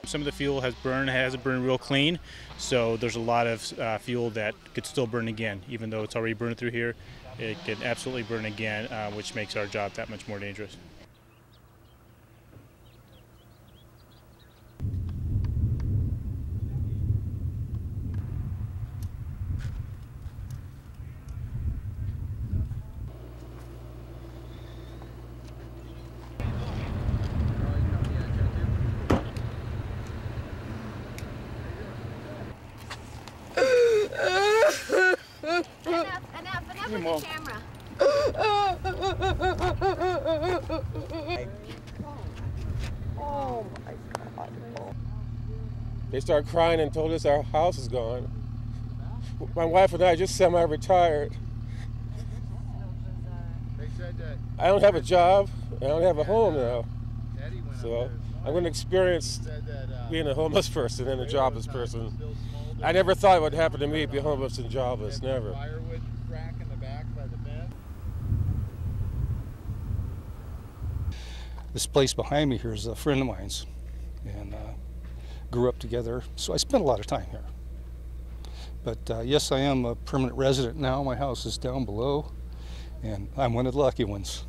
Some of the fuel hasn't burned real clean, so there's a lot of fuel that could still burn again. Even though it's already burned through here, it can absolutely burn again, which makes our job that much more dangerous. Enough with the camera. Oh my God. They started crying and told us our house is gone. My wife and I just semi-retired. I don't have a job. I don't have a home now. So I'm going to experience being a homeless person and a jobless person. I never thought it would happen to me, be homeless and jobless, never. This place behind me here is a friend of mine's, and grew up together, so I spent a lot of time here. But yes, I am a permanent resident now. My house is down below, and I'm one of the lucky ones.